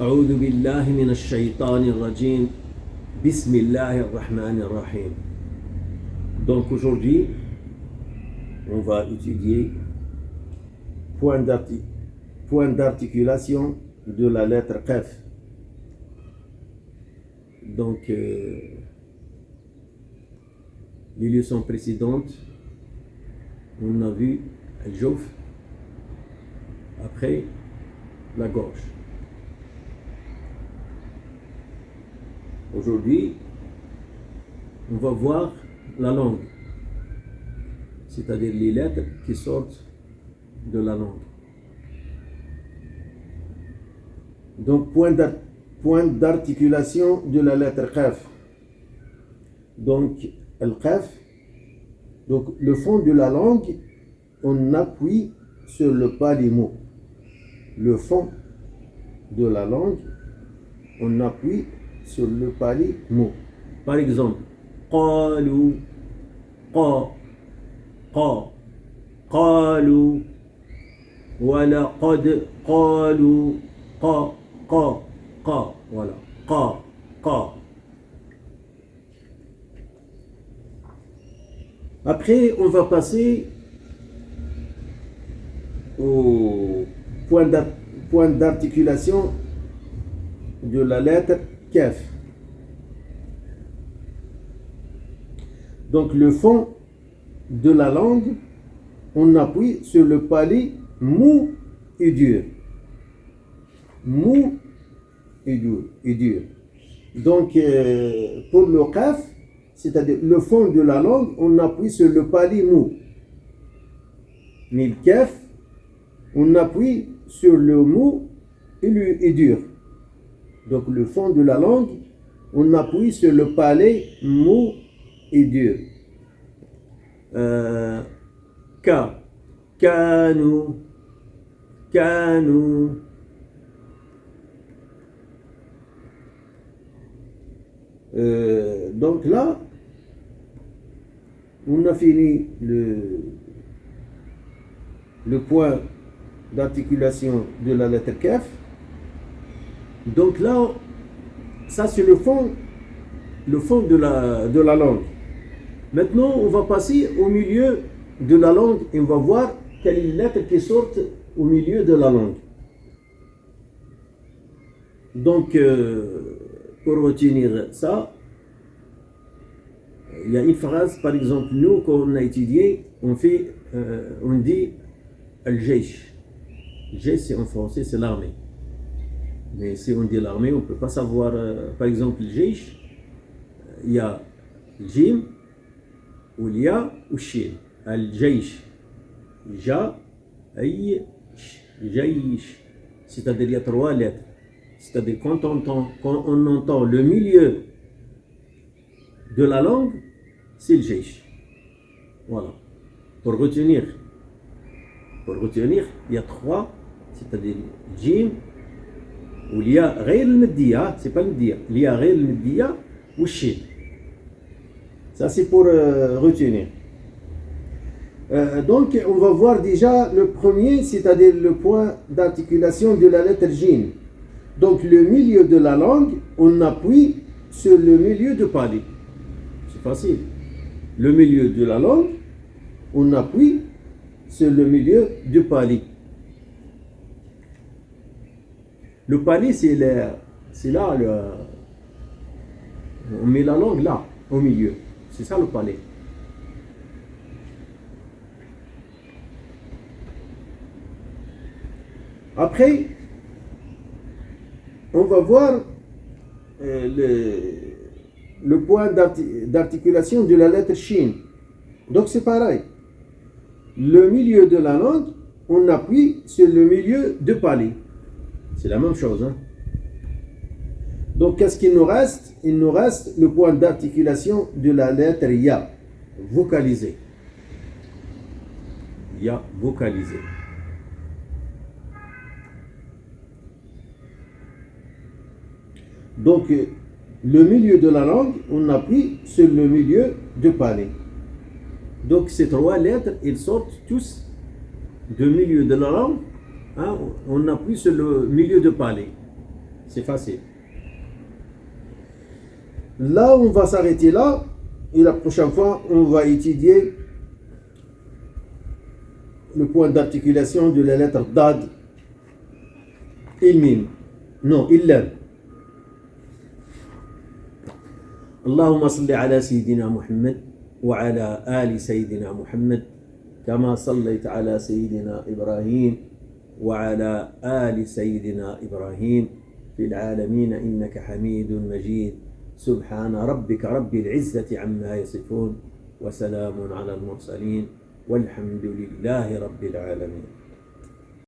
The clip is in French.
أعوذ بالله من الشيطان الرجيم. بسم الله الرحمن الرحيم. Donc aujourd'hui, on va étudier point d'articulation de la lettre Qaf. Donc, les leçons précédentes, on a vu le Jouf, après la gorge. Aujourd'hui, on va voir la langue, c'est-à-dire les lettres qui sortent de la langue. Donc, point d'articulation de la lettre Qaf. Donc, le Qaf, donc le fond de la langue, on appuie sur le pas des mots. Le fond de la langue, on appuie sur le pali mot. Par exemple, قالوا قالوا ولقد قالوا voilà Après, on va passer au point d'articulation de la lettre Kaf. Donc le fond de la langue, on appuie sur le pali mou et dur. Mou et dur. Donc pour le Qaf, c'est-à-dire le fond de la langue, on appuie sur le pali mou. Mais le Kaf, on appuie sur le mou et dur. Donc le fond de la langue, on appuie sur le palais mou et dur. كانوا donc là, on a fini le point d'articulation de la lettre Kaf. Donc là, ça c'est le fond de la langue. Maintenant, on va passer au milieu de la langue et on va voir quelle est la lettre qui sort au milieu de la langue. Donc, pour retenir ça, il y a une phrase, par exemple, nous, qu'on a étudié, on dit al-jaysh. Jaysh, c'est en français, c'est l'armée. Mais si on dit l'armée, on ne peut pas savoir, par exemple, le jaysh, il y a le jim, ou l'ya, ou shin. Al-jaysh. Ja, ay, jaysh. C'est-à-dire, il y a 3 lettres. C'est-à-dire, quand on entend le milieu de la langue, c'est le jaysh. Voilà. Pour retenir, il y a 3, c'est-à-dire jim, ou l'ya غير المدية, c'est pas المدية, l'ya غير المدية ou shin. Ça c'est pour retenir. Donc on va voir déjà le premier, c'est-à-dire le point d'articulation de la lettre jim. Donc le milieu de la langue, on appuie sur le milieu de pali. C'est facile. Le milieu de la langue, on appuie sur le milieu de pali. Le pali, c'est là, on met la langue là, au milieu. C'est ça le pali. Après, on va voir le point d'articulation de la lettre shin. Donc c'est pareil. Le milieu de la langue, on appuie sur le milieu de pali. C'est la même chose. Hein? Donc, qu'est-ce qu'il nous reste? Il nous reste le point d'articulation de la lettre Ya, vocalisée. Ya, vocalisée. Donc, le milieu de la langue, on appuie sur le milieu de pali. Donc, ces 3 lettres, ils sortent tous du milieu de la langue. Hein, on appuie sur le milieu de pali. C'est facile. Là, on va s'arrêter là. Et la prochaine fois, on va étudier le point d'articulation de la lettre Dad et Mim. Non, Illam. اللهم صل على سيدنا محمد وعلى آل سيدنا محمد كما صليت على سيدنا إبراهيم وعلى آل سيدنا إبراهيم في العالمين إنك حميد مجيد سبحان ربك رب العزة عما يصفون وسلام على المرسلين والحمد لله رب العالمين.